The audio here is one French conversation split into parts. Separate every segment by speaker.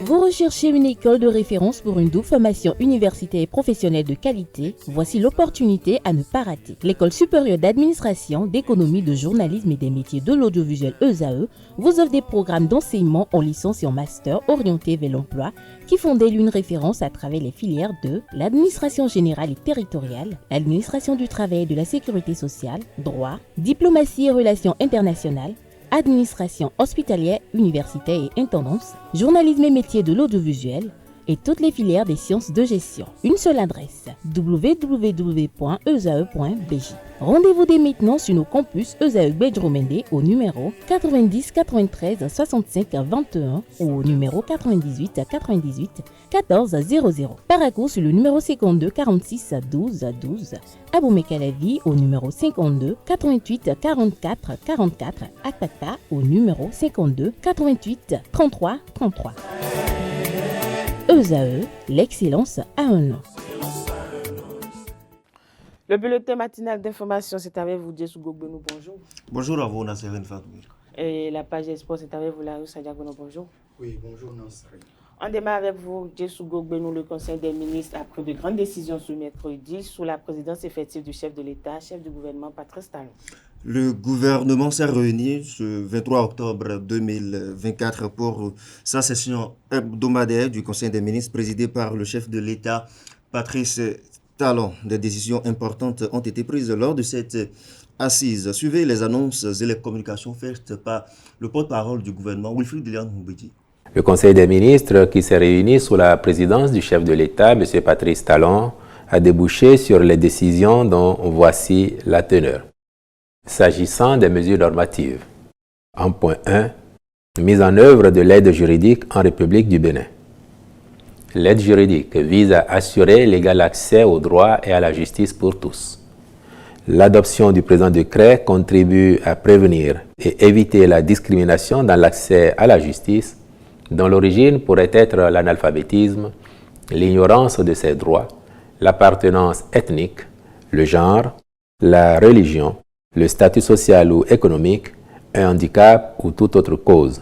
Speaker 1: Vous recherchez une école de référence pour une double formation universitaire et professionnelle de qualité? Voici l'opportunité à ne pas rater. L'École supérieure d'administration, d'économie, de journalisme et des métiers de l'audiovisuel ESAE vous offre des programmes d'enseignement en licence et en master orientés vers l'emploi qui font d'elle une référence à travers les filières de l'administration générale et territoriale, l'administration du travail et de la sécurité sociale, droit, diplomatie et relations internationales, administration hospitalière, universitaire et intendance, journalisme et métiers de l'audiovisuel et toutes les filières des sciences de gestion. Une seule adresse, www.esae.bj. Rendez-vous dès maintenant sur nos campus ESAE Bedjromende au numéro 90 93 65 21 ou au numéro 98 98 14 00. Paracourt sur le numéro 52 46 12 12. Aboumé-Calavi au numéro 52 88 44 44. Akpaka au numéro 52 88 33 33. ESAE, l'excellence a un nom.
Speaker 2: Le bulletin matinal d'information, c'est avec vous, Jessou Gogbenou, bonjour.
Speaker 3: Bonjour à vous, Nasserine Fatoumir.
Speaker 2: Et la page Sport, c'est avec vous, Larus Sadiagono, bonjour.
Speaker 4: Oui, bonjour, Nasserine.
Speaker 2: On démarre avec vous, Jessou Gogbenou. Le Conseil des ministres a pris de grandes décisions ce mercredi sous la présidence effective du chef de l'État, chef du gouvernement, Patrice Talon.
Speaker 3: Le gouvernement s'est réuni ce 23 octobre 2024 pour sa session hebdomadaire du Conseil des ministres présidée par le chef de l'État, Patrice Talon. Des décisions importantes ont été prises lors de cette assise. Suivez les annonces et les communications faites par le porte-parole du gouvernement, Wilfried Dilian-Moubedi.
Speaker 5: Le Conseil des ministres, qui s'est réuni sous la présidence du chef de l'État, M. Patrice Talon, a débouché sur les décisions dont voici la teneur. S'agissant des mesures normatives, en point 1, mise en œuvre de l'aide juridique en République du Bénin. L'aide juridique vise à assurer l'égal accès au droit et à la justice pour tous. L'adoption du présent décret contribue à prévenir et éviter la discrimination dans l'accès à la justice, dont l'origine pourrait être l'analphabétisme, l'ignorance de ses droits, l'appartenance ethnique, le genre, la religion, le statut social ou économique, un handicap ou toute autre cause.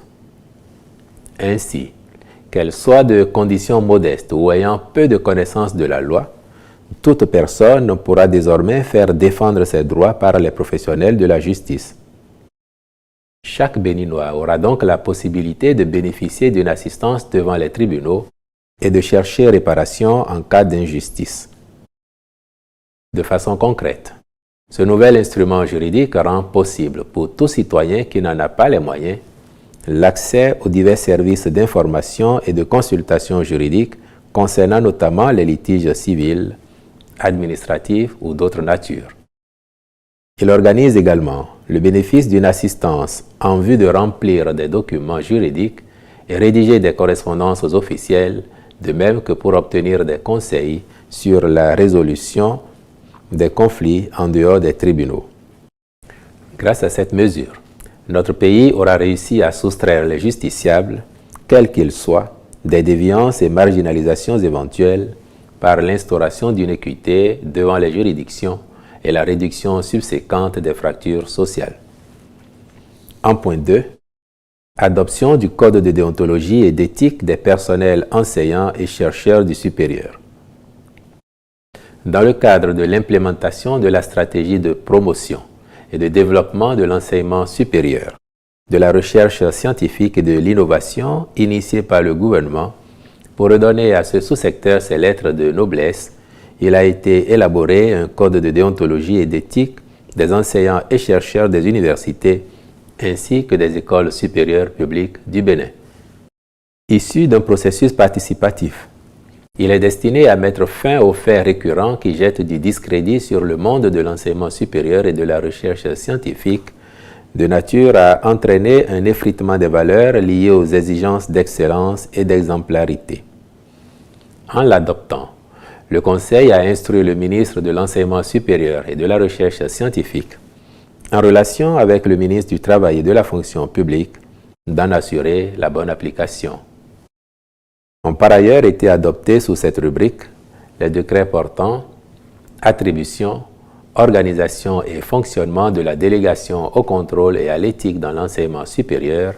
Speaker 5: Ainsi, qu'elle soit de conditions modestes ou ayant peu de connaissance de la loi, toute personne pourra désormais faire défendre ses droits par les professionnels de la justice. Chaque Béninois aura donc la possibilité de bénéficier d'une assistance devant les tribunaux et de chercher réparation en cas d'injustice. De façon concrète, ce nouvel instrument juridique rend possible pour tout citoyen qui n'en a pas les moyens l'accès aux divers services d'information et de consultation juridique concernant notamment les litiges civils, administratifs ou d'autres natures. Il organise également le bénéfice d'une assistance en vue de remplir des documents juridiques et rédiger des correspondances officielles, de même que pour obtenir des conseils sur la résolution des conflits en dehors des tribunaux. Grâce à cette mesure, notre pays aura réussi à soustraire les justiciables, quels qu'ils soient, des déviances et marginalisations éventuelles par l'instauration d'une équité devant les juridictions et la réduction subséquente des fractures sociales. En point 2, adoption du code de déontologie et d'éthique des personnels enseignants et chercheurs du supérieur. Dans le cadre de l'implémentation de la stratégie de promotion et de développement de l'enseignement supérieur, de la recherche scientifique et de l'innovation initiée par le gouvernement pour redonner à ce sous-secteur ses lettres de noblesse, il a été élaboré un code de déontologie et d'éthique des enseignants et chercheurs des universités ainsi que des écoles supérieures publiques du Bénin. Issu d'un processus participatif, il est destiné à mettre fin aux faits récurrents qui jettent du discrédit sur le monde de l'enseignement supérieur et de la recherche scientifique, de nature à entraîner un effritement des valeurs liées aux exigences d'excellence et d'exemplarité. En l'adoptant, le Conseil a instruit le ministre de l'Enseignement supérieur et de la Recherche scientifique, en relation avec le ministre du Travail et de la Fonction publique, d'en assurer la bonne application. Ont par ailleurs été adoptés sous cette rubrique les décrets portant attribution, organisation et fonctionnement de la délégation au contrôle et à l'éthique dans l'enseignement supérieur,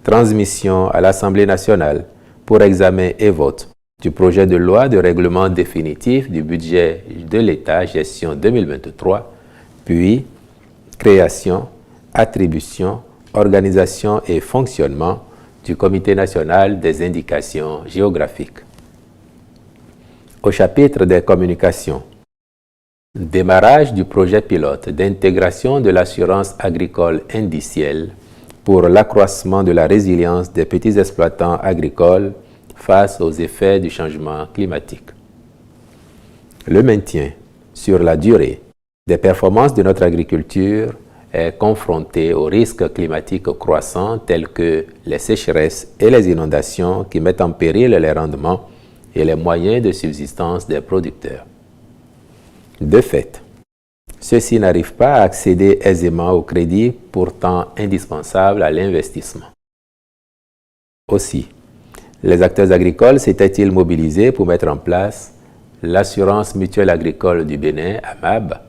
Speaker 5: transmission à l'Assemblée nationale pour examen et vote du projet de loi de règlement définitif du budget de l'État gestion 2023, puis création, attribution, organisation et fonctionnement du Comité national des indications géographiques. Au chapitre des communications, démarrage du projet pilote d'intégration de l'assurance agricole indicielle pour l'accroissement de la résilience des petits exploitants agricoles face aux effets du changement climatique. Le maintien sur la durée des performances de notre agriculture est confronté aux risques climatiques croissants tels que les sécheresses et les inondations qui mettent en péril les rendements et les moyens de subsistance des producteurs. De fait, ceux-ci n'arrivent pas à accéder aisément au crédit pourtant indispensable à l'investissement. Aussi, les acteurs agricoles s'étaient-ils mobilisés pour mettre en place l'assurance mutuelle agricole du Bénin, AMAB,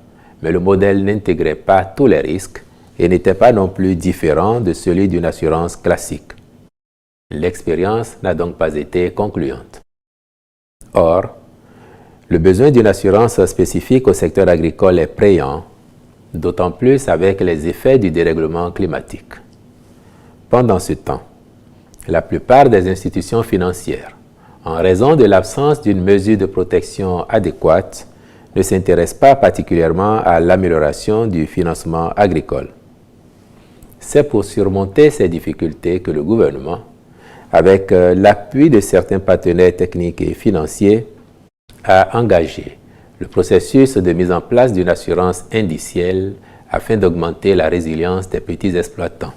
Speaker 5: mais le modèle n'intégrait pas tous les risques et n'était pas non plus différent de celui d'une assurance classique. L'expérience n'a donc pas été concluante. Or, le besoin d'une assurance spécifique au secteur agricole est préant, d'autant plus avec les effets du dérèglement climatique. Pendant ce temps, la plupart des institutions financières, en raison de l'absence d'une mesure de protection adéquate, ne s'intéressent pas particulièrement à l'amélioration du financement agricole. C'est pour surmonter ces difficultés que le gouvernement, avec l'appui de certains partenaires techniques et financiers, a engagé le processus de mise en place d'une assurance indicielle afin d'augmenter la résilience des petits exploitants.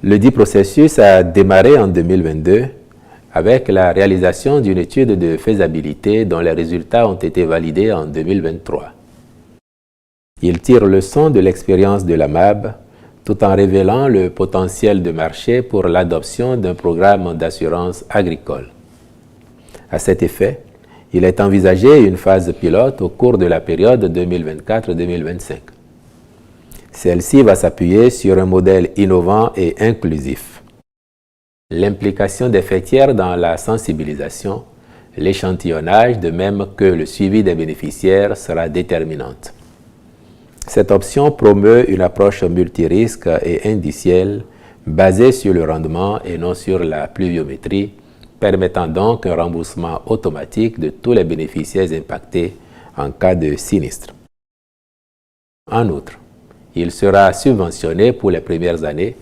Speaker 5: Le dit processus a démarré en 2022 avec la réalisation d'une étude de faisabilité dont les résultats ont été validés en 2023. Il tire leçon de l'expérience de l'AMAB tout en révélant le potentiel de marché pour l'adoption d'un programme d'assurance agricole. À cet effet, il est envisagé une phase pilote au cours de la période 2024-2025. Celle-ci va s'appuyer sur un modèle innovant et inclusif. L'implication des fêtières dans la sensibilisation, l'échantillonnage de même que le suivi des bénéficiaires sera déterminante. Cette option promeut une approche multirisque et indicielle basée sur le rendement et non sur la pluviométrie, permettant donc un remboursement automatique de tous les bénéficiaires impactés en cas de sinistre. En outre, il sera subventionné pour les premières années,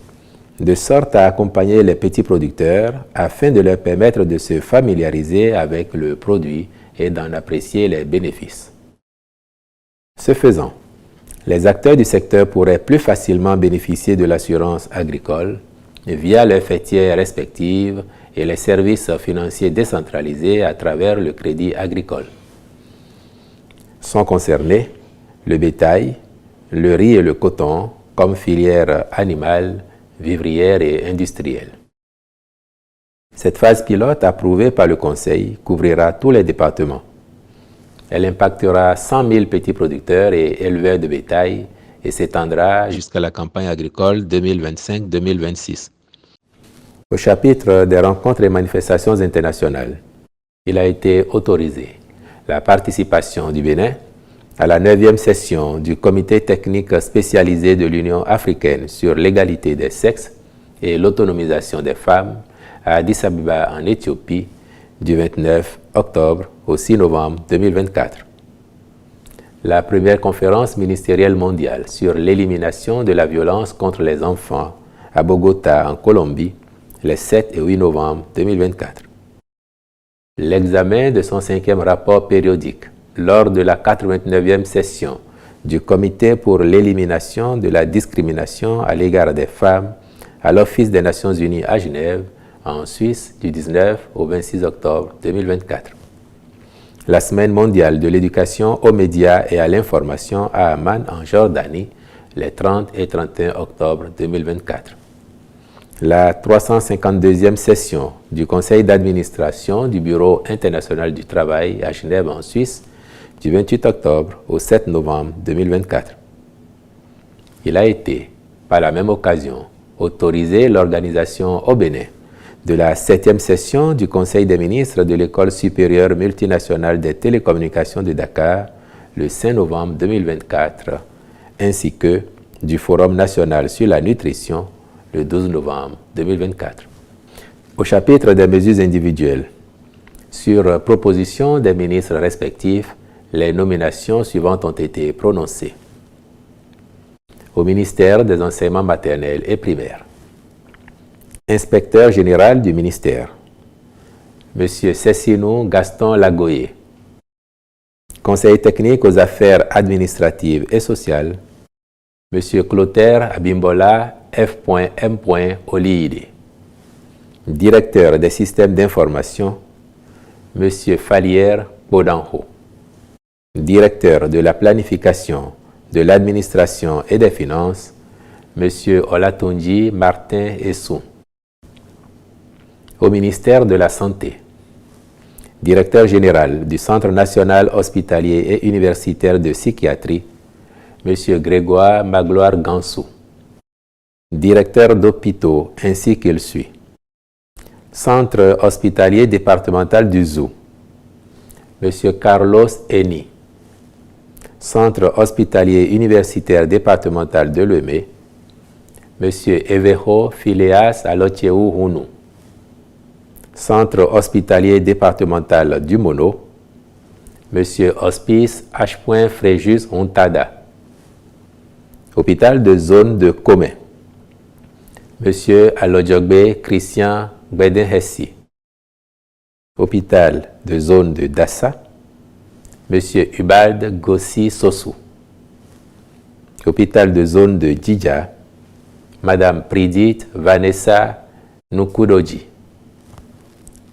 Speaker 5: de sorte à accompagner les petits producteurs afin de leur permettre de se familiariser avec le produit et d'en apprécier les bénéfices. Ce faisant, les acteurs du secteur pourraient plus facilement bénéficier de l'assurance agricole via leurs fêtières respectives et les services financiers décentralisés à travers le crédit agricole. Sont concernés le bétail, le riz et le coton comme filière animale, vivrière et industrielle. Cette phase pilote approuvée par le Conseil couvrira tous les départements. Elle impactera 100 000 petits producteurs et éleveurs de bétail et s'étendra jusqu'à la campagne agricole 2025-2026. Au chapitre des rencontres et manifestations internationales, il a été autorisé la participation du Bénin à la 9e session du Comité technique spécialisé de l'Union africaine sur l'égalité des sexes et l'autonomisation des femmes à Addis Abeba en Éthiopie du 29 octobre au 6 novembre 2024. La première conférence ministérielle mondiale sur l'élimination de la violence contre les enfants à Bogota en Colombie les 7 et 8 novembre 2024. L'examen de son 5e rapport périodique lors de la 89e session du Comité pour l'élimination de la discrimination à l'égard des femmes à l'Office des Nations Unies à Genève, en Suisse, du 19 au 26 octobre 2024. La Semaine mondiale de l'éducation aux médias et à l'information à Amman, en Jordanie, les 30 et 31 octobre 2024. La 352e session du Conseil d'administration du Bureau international du travail à Genève, en Suisse, du 28 octobre au 7 novembre 2024. Il a été, par la même occasion, autorisé l'organisation au Bénin de la 7e session du Conseil des ministres de l'École supérieure multinationale des télécommunications de Dakar le 5 novembre 2024, ainsi que du Forum national sur la nutrition le 12 novembre 2024. Au chapitre des mesures individuelles, sur proposition des ministres respectifs, les nominations suivantes ont été prononcées. Au ministère des enseignements maternels et primaires, inspecteur général du ministère, M. Cessinou Gaston Lagoye. Conseiller technique aux affaires administratives et sociales, M. Clotaire Abimbola F.M. Oliide. Directeur des systèmes d'information, M. Falière Bodanho. Directeur de la planification, de l'administration et des finances, M. Olatunji Martin Essou. Au ministère de la Santé, directeur général du Centre national hospitalier et universitaire de psychiatrie, M. Grégoire Magloire Gansou. Directeur d'hôpitaux ainsi qu'il suit. Centre hospitalier départemental du Zou, M. Carlos Eni. Centre hospitalier universitaire départemental de Lemay, M. Eveho Phileas Alotieu Hounou. Centre hospitalier départemental du Mono, M. Hospice H. Fréjus Ontada. Hôpital de zone de Comé, M. Alodjogbe Christian Gbedenhessi. Hôpital de zone de Dassa, M. Ubald Gossi Sossou. Hôpital de zone de Djidja, Mme Pridit Vanessa Nukudoji.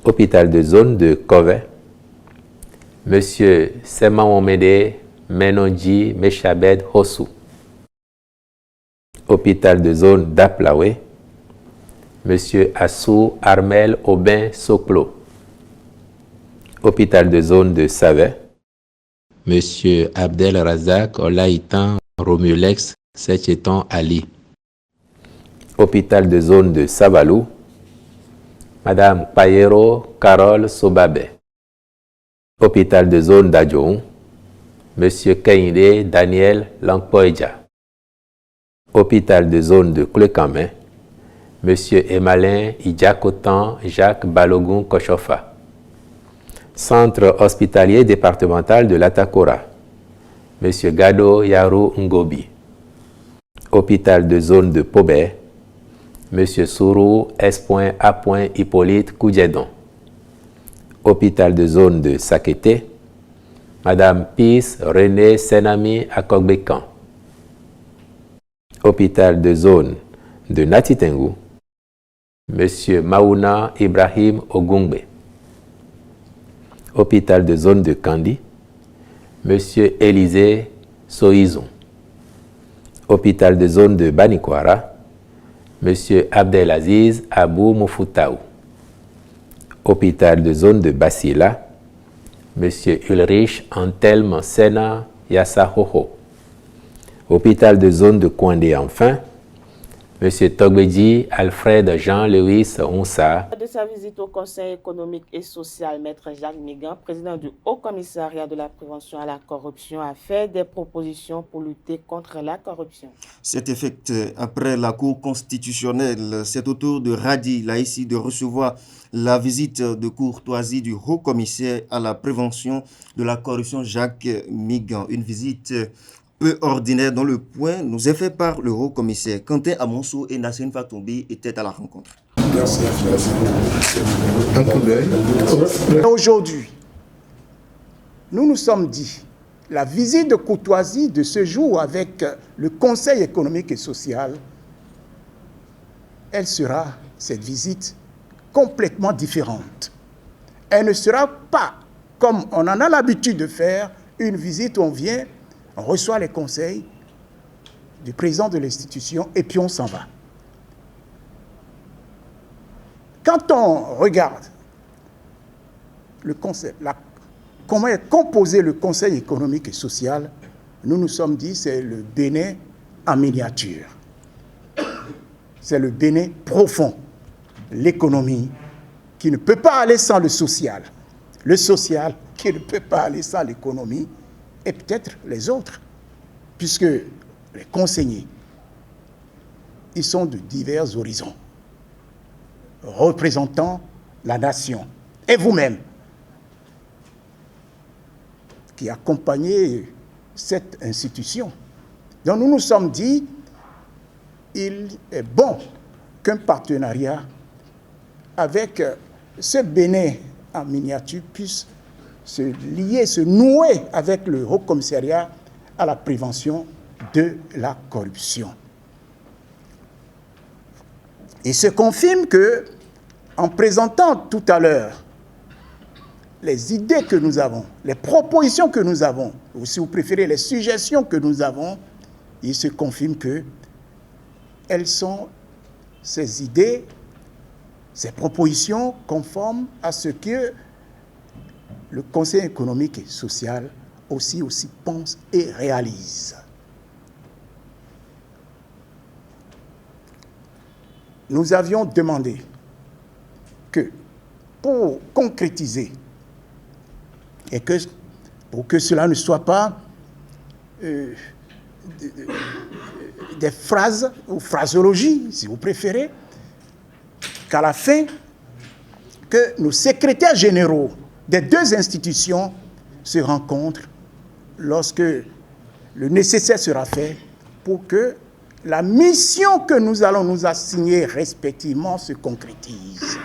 Speaker 5: Hôpital de zone de Kové, M. Semaomede Menonji Meshabed Hossou. Hôpital de zone d'Aplawe, M. Assou Armel Aubin Soklo. Hôpital de zone de Savet, M. Abdel Razak Olaïtan Romulex Secheton Ali. Hôpital de zone de Savalou, Madame Payero Carole Sobabe. Hôpital de zone d'Adjoun, M. Kainde Daniel Langpoedja. Hôpital de zone de Klekamé, M. Emalin Idjakotan Jacques Balogun Kochofa. Centre hospitalier départemental de l'Atakora, M. Gado Yarou Ngobi. Hôpital de zone de Pobé, M. Sourou S.A. Hippolyte Koudjedon. Hôpital de zone de Sakété, Madame Pis René Senami Akogbekan. Hôpital de zone de Natitengu, M. Maouna Ibrahim Ogungbe. Hôpital de zone de Kandi, M. Élisée Soizon. Hôpital de zone de Banikwara, M. Abdelaziz Abou Moufoutaou. Hôpital de zone de Basila, M. Ulrich Antelme Sena Yassahoho. Hôpital de zone de Kouandé enfin, M. Togbedji Alfred Jean-Louis Onsa.
Speaker 2: De sa visite au Conseil économique et social, Maître Jacques Migan, président du Haut Commissariat de la prévention à la corruption, a fait des propositions pour lutter contre la corruption.
Speaker 3: Cet effet, après la Cour constitutionnelle, c'est au tour de Radi, là ici, de recevoir la visite de courtoisie du Haut Commissaire à la prévention de la corruption, Jacques Migan. Une visite peu ordinaire dont le point nous est fait par le Haut Commissaire. Quentin Amonsou et Nassine Fatombi étaient à la rencontre.
Speaker 4: Merci. Un coup d'œil.
Speaker 6: Aujourd'hui, nous nous sommes dit, la visite de courtoisie de ce jour avec le Conseil économique et social, elle sera, cette visite, complètement différente. Elle ne sera pas, comme on en a l'habitude de faire, une visite où on vient, on reçoit les conseils du président de l'institution et puis on s'en va. Quand on regarde le concept, comment est composé le Conseil économique et social, nous nous sommes dit c'est le Bénin en miniature. C'est le Bénin profond, l'économie qui ne peut pas aller sans le social qui ne peut pas aller sans l'économie, et peut-être les autres, puisque les conseillers, ils sont de divers horizons, représentant la nation, et vous-même, qui accompagnez cette institution. Donc nous nous sommes dit, il est bon qu'un partenariat avec ce Bénin en miniature puisse se lier, se nouer avec le Haut Commissariat à la prévention de la corruption. Il se confirme que, en présentant tout à l'heure les idées que nous avons, les propositions que nous avons, ou si vous préférez les suggestions que nous avons, il se confirme que elles sont, ces idées, ces propositions conformes à ce que le Conseil économique et social aussi pense et réalise. Nous avions demandé que, pour concrétiser, et que, pour que cela ne soit pas des phrases ou phraseologie, si vous préférez, qu'à la fin, que nos secrétaires généraux des deux institutions se rencontrent lorsque le nécessaire sera fait pour que la mission que nous allons nous assigner respectivement se concrétise.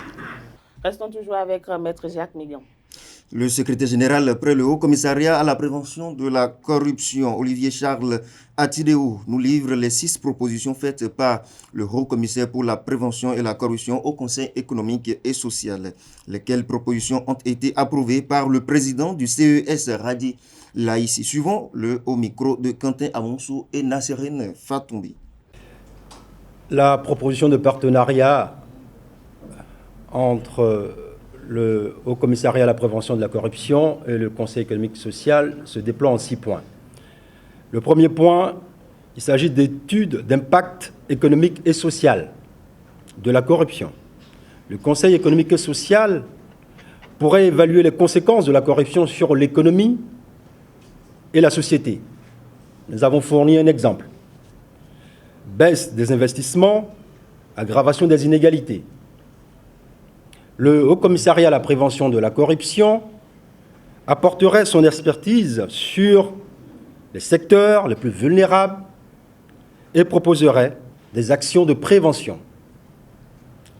Speaker 2: Restons toujours avec Maître Jacques Miguel.
Speaker 3: Le secrétaire général près le Haut Commissariat à la prévention de la corruption, Olivier Charles Atidéou, nous livre les 6 propositions faites par le Haut Commissaire pour la prévention et la corruption au Conseil économique et social. Lesquelles propositions ont été approuvées par le président du CES Radi Laïci. Suivons le haut micro de Quentin Amonsou et Nasserine Fatoumbi.
Speaker 7: La proposition de partenariat entre le Haut Commissariat à la prévention de la corruption et le Conseil économique et social se déploie en 6 points. Le premier point, il s'agit d'études d'impact économique et social de la corruption. Le Conseil économique et social pourrait évaluer les conséquences de la corruption sur l'économie et la société. Nous avons fourni un exemple. Baisse des investissements, aggravation des inégalités. Le Haut Commissariat à la prévention de la corruption apporterait son expertise sur les secteurs les plus vulnérables et proposerait des actions de prévention.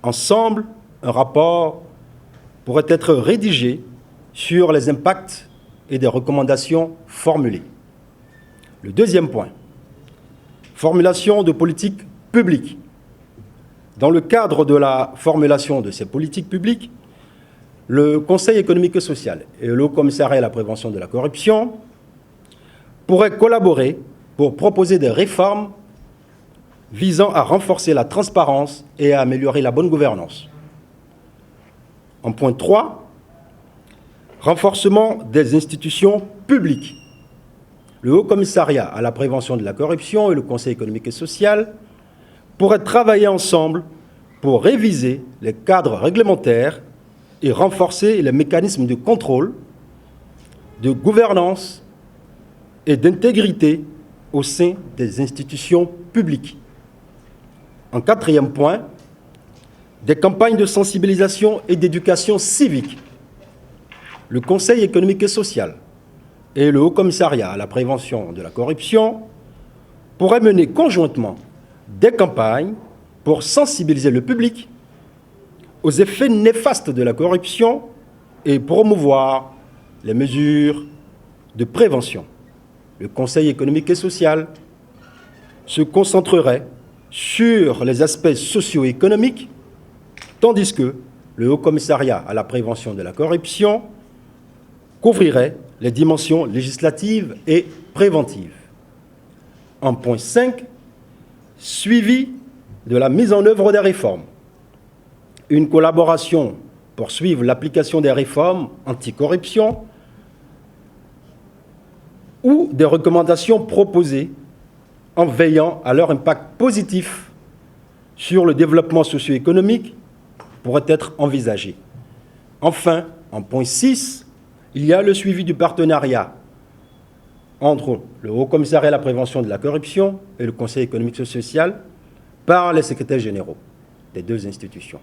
Speaker 7: Ensemble, un rapport pourrait être rédigé sur les impacts et des recommandations formulées. Le deuxième point, formulation de politiques publiques. Dans le cadre de la formulation de ces politiques publiques, le Conseil économique et social et le Haut Commissariat à la prévention de la corruption pourraient collaborer pour proposer des réformes visant à renforcer la transparence et à améliorer la bonne gouvernance. En point 3, renforcement des institutions publiques. Le Haut Commissariat à la prévention de la corruption et le Conseil économique et social pourraient travailler ensemble pour réviser les cadres réglementaires et renforcer les mécanismes de contrôle, de gouvernance et d'intégrité au sein des institutions publiques. En quatrième point, des campagnes de sensibilisation et d'éducation civique. Le Conseil économique et social et le Haut Commissariat à la prévention de la corruption pourraient mener conjointement des campagnes pour sensibiliser le public aux effets néfastes de la corruption et promouvoir les mesures de prévention. Le Conseil économique et social se concentrerait sur les aspects socio-économiques, tandis que le Haut Commissariat à la prévention de la corruption couvrirait les dimensions législatives et préventives. En point 5, suivi de la mise en œuvre des réformes. Une collaboration pour suivre l'application des réformes anticorruption ou des recommandations proposées en veillant à leur impact positif sur le développement socio-économique pourraient être envisagées. Enfin, en point 6, il y a le suivi du partenariat entre le Haut Commissariat à la prévention de la corruption et le Conseil économique et social par les secrétaires généraux des deux institutions.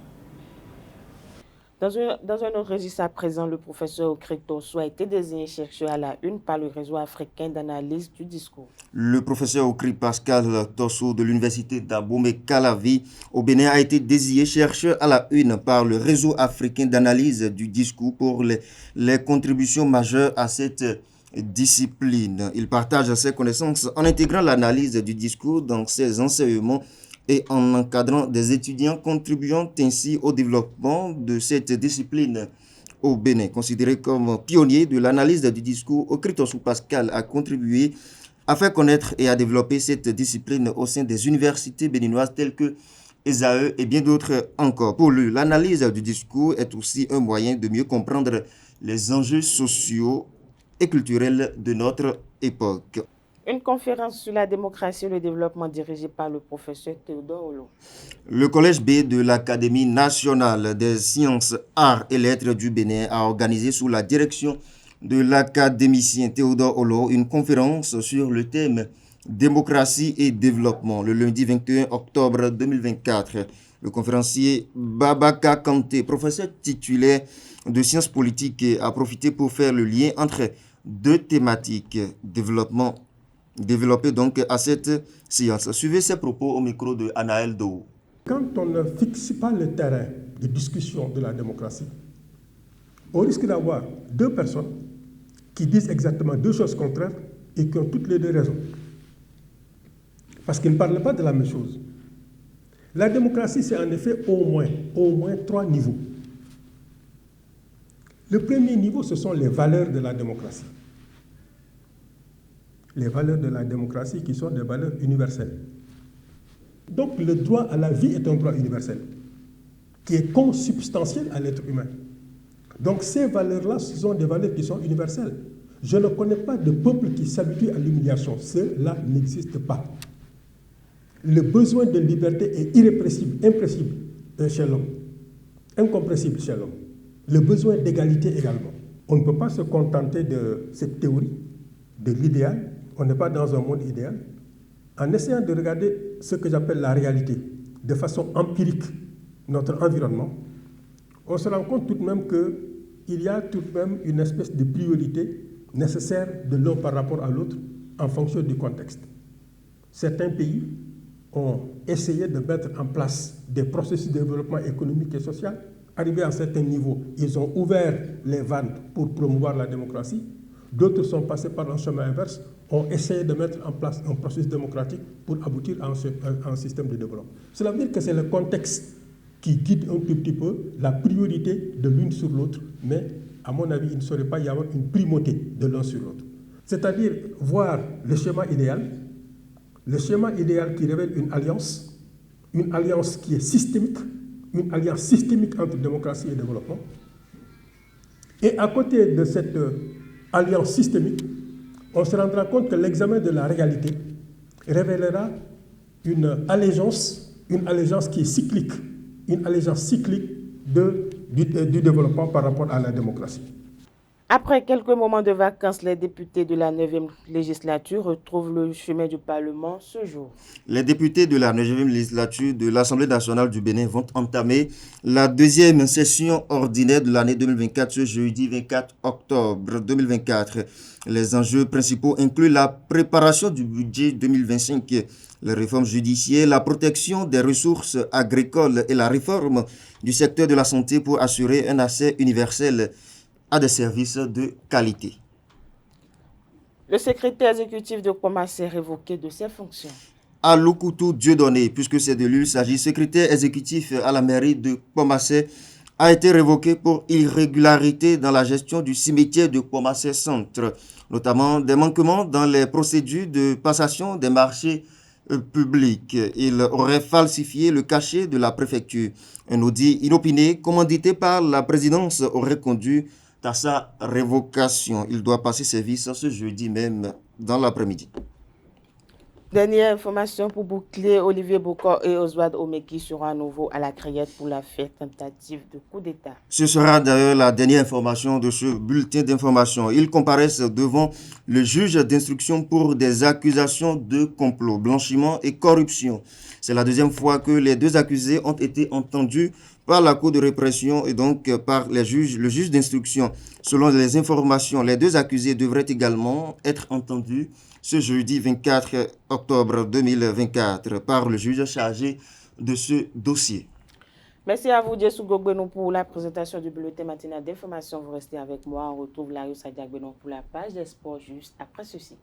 Speaker 2: Dans un autre registre à présent, le professeur Okri Tosso a été désigné chercheur à la une par le réseau africain d'analyse du discours.
Speaker 3: Le professeur Okri Pascal Tosso de l'université d'Abomey-Calavi au Bénin a été désigné chercheur à la une par le réseau africain d'analyse du discours pour les contributions majeures à cette discipline. Il partage ses connaissances en intégrant l'analyse du discours dans ses enseignements et en encadrant des étudiants contribuant ainsi au développement de cette discipline au Bénin. Considéré comme pionnier de l'analyse du discours, Okri Tosso Pascal a contribué à faire connaître et à développer cette discipline au sein des universités béninoises telles que ESAE et bien d'autres encore. Pour lui, l'analyse du discours est aussi un moyen de mieux comprendre les enjeux sociaux et culturels de notre époque.
Speaker 2: Une conférence sur la démocratie et le développement dirigée par le professeur Théodore Olo.
Speaker 3: Le collège B de l'Académie nationale des sciences, arts et lettres du Bénin a organisé sous la direction de l'académicien Théodore Olo une conférence sur le thème démocratie et développement le lundi 21 octobre 2024. Le conférencier Babaka Kanté, professeur titulaire de sciences politiques, a profité pour faire le lien entre deux thématiques développées donc à cette séance. Suivez ces propos au micro de Anaël Dou.
Speaker 8: Quand on ne fixe pas le terrain de discussion de la démocratie, on risque d'avoir deux personnes qui disent exactement deux choses contraires et qui ont toutes les deux raisons. Parce qu'ils ne parlent pas de la même chose. La démocratie, c'est en effet au moins trois niveaux. Le premier niveau, ce sont les valeurs de la démocratie. Les valeurs de la démocratie qui sont des valeurs universelles. Donc le droit à la vie est un droit universel, qui est consubstantiel à l'être humain. Donc ces valeurs-là, ce sont des valeurs qui sont universelles. Je ne connais pas de peuple qui s'habitue à l'humiliation. Cela n'existe pas. Le besoin de liberté est irrépressible, impressible chez l'homme, incompressible chez l'homme. Le besoin d'égalité également. On ne peut pas se contenter de cette théorie, de l'idéal. On n'est pas dans un monde idéal. En essayant de regarder ce que j'appelle la réalité, de façon empirique, notre environnement, on se rend compte tout de même qu'il y a tout de même une espèce de priorité nécessaire de l'un par rapport à l'autre en fonction du contexte. Certains pays ont essayé de mettre en place des processus de développement économique et social. Arrivés à un certain niveau, ils ont ouvert les vannes pour promouvoir la démocratie. D'autres sont passés par un chemin inverse, ont essayé de mettre en place un processus démocratique pour aboutir à un système de développement. Cela veut dire que c'est le contexte qui guide un tout petit peu la priorité de l'une sur l'autre, mais à mon avis, il ne saurait pas y avoir une primauté de l'un sur l'autre. C'est-à-dire voir le schéma idéal qui révèle une alliance qui est systémique, une alliance systémique entre démocratie et développement. Et à côté de cette alliance systémique, on se rendra compte que l'examen de la réalité révélera une allégeance qui est cyclique, une allégeance cyclique du développement par rapport à la démocratie.
Speaker 2: Après quelques moments de vacances, les députés de la 9e législature retrouvent le chemin du Parlement ce jour.
Speaker 3: Les députés de la 9e législature de l'Assemblée nationale du Bénin vont entamer la deuxième session ordinaire de l'année 2024 ce jeudi 24 octobre 2024. Les enjeux principaux incluent la préparation du budget 2025, les réformes judiciaires, la protection des ressources agricoles et la réforme du secteur de la santé pour assurer un accès universel à des services de qualité.
Speaker 2: Le secrétaire exécutif de Koumassi est révoqué de ses fonctions.
Speaker 3: Aloukoutou Dieudonné, puisque c'est de lui il s'agit, secrétaire exécutif à la mairie de Koumassi, a été révoqué pour irrégularité dans la gestion du cimetière de Koumassi Centre, notamment des manquements dans les procédures de passation des marchés publics. Il aurait falsifié le cachet de la préfecture. Un audit inopiné commandité par la présidence aurait conduit à sa révocation. Il doit passer service ce jeudi même dans l'après-midi.
Speaker 2: Dernière information pour boucler, Olivier Bokor et Oswald Omeki seront à nouveau à la criette pour l'affaire tentative de coup d'État.
Speaker 3: Ce sera d'ailleurs la dernière information de ce bulletin d'information. Ils comparaissent devant le juge d'instruction pour des accusations de complot, blanchiment et corruption. C'est la deuxième fois que les deux accusés ont été entendus par la Cour de répression et donc par le juge d'instruction. Selon les informations, les deux accusés devraient également être entendus ce jeudi 24 octobre 2024 par le juge chargé de ce dossier.
Speaker 2: Merci à vous, Jessou Gogbenou, pour la présentation du bulletin matinal d'information. Vous restez avec moi. On retrouve Larius Adiagbenon pour la page des sports juste après ceci.